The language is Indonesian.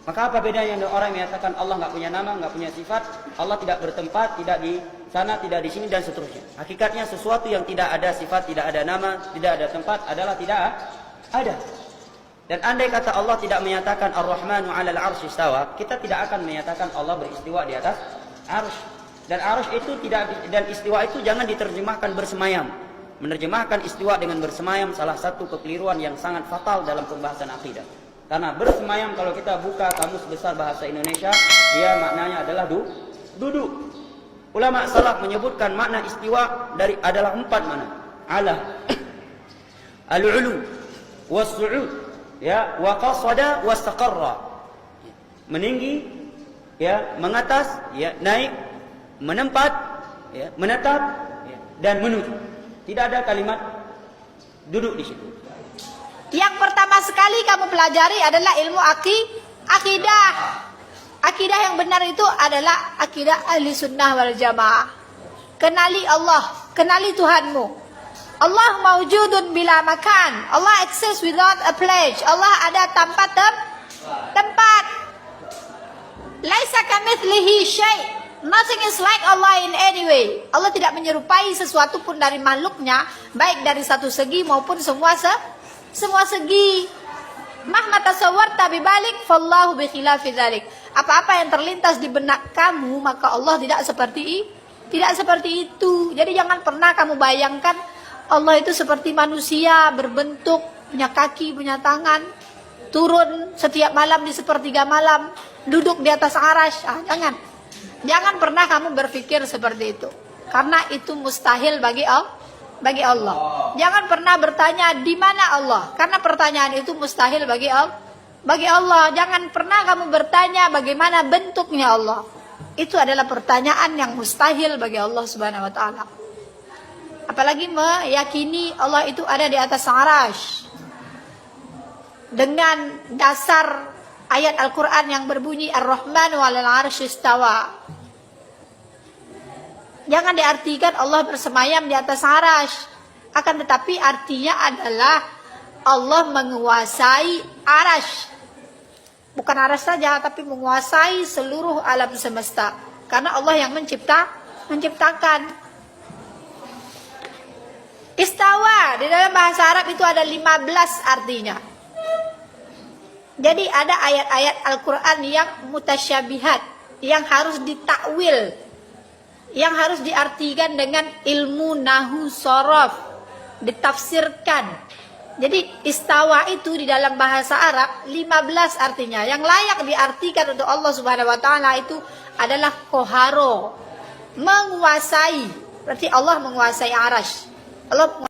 Maka apa bedanya dengan orang yang menyatakan Allah nggak punya nama, nggak punya sifat, Allah tidak bertempat, tidak di sana, tidak di sini, dan seterusnya. Hakikatnya sesuatu yang tidak ada sifat, tidak ada nama, tidak ada tempat adalah tidak ada. Dan andai kata Allah tidak menyatakan Ar-Rahmanu 'alal 'arsy istawa, kita tidak akan menyatakan Allah beristiwa di atas arsy. Dan arsy itu tidak, dan istiwa itu jangan diterjemahkan bersemayam. Menerjemahkan istiwa dengan bersemayam salah satu kekeliruan yang sangat fatal dalam pembahasan akidah. Karena bersemayam kalau kita buka kamus besar bahasa Indonesia, dia maknanya adalah duduk. Ulama salaf menyebutkan makna istiwa adalah 4 makna. Ala, al-ulu, was-su'ud, ya, wa qasada, wastaqarra. Meninggi, ya, mengatas, ya, naik, menempat, ya, menetap, ya, dan menuju. Tidak ada kalimat duduk di situ. Yang pertama sekali kamu pelajari adalah ilmu akidah. Akidah yang benar itu adalah akidah ahli sunnah wal jamaah. Kenali Allah, kenali Tuhanmu. Allah mawjudun bila makan. Allah exists without a place. Allah ada tanpa tempat. Laisa kamitslihi syai'. Nothing is like Allah in any way. Allah tidak menyerupai sesuatu pun dari makhluknya, baik dari satu segi maupun semua segi. Mahma tasawwarta bibalik fallahu bi khilafi dzalik. Apa-apa yang terlintas di benak kamu, maka Allah tidak seperti itu. Jadi jangan pernah kamu bayangkan Allah itu seperti manusia, berbentuk, punya kaki, punya tangan, turun setiap malam di sepertiga malam, duduk di atas arasy. Jangan pernah kamu berpikir seperti itu. Karena itu mustahil bagi Allah. Jangan pernah bertanya di mana Allah, karena pertanyaan itu mustahil bagi Allah. Jangan pernah kamu bertanya bagaimana bentuknya Allah. Itu adalah pertanyaan yang mustahil bagi Allah Subhanahu wa taala. Apalagi meyakini Allah itu ada di atas arasy dengan dasar ayat Al-Qur'an yang berbunyi Ar-Rahmanu 'alal 'arsy istawa. Jangan diartikan Allah bersemayam di atas arasy. Akan tetapi artinya adalah Allah menguasai arasy. Bukan arasy saja, tapi menguasai seluruh alam semesta. Karena Allah yang menciptakan. Istawa di dalam bahasa Arab itu ada 15 artinya. Jadi ada ayat-ayat Al-Quran yang mutasyabihat, yang harus ditakwil, yang harus diartikan dengan ilmu nahu sorof, ditafsirkan. Jadi istawa itu di dalam bahasa Arab 15 artinya. Yang layak diartikan untuk Allah Subhanahu wa taala itu adalah koharo, menguasai. Berarti Allah menguasai arasy. Allah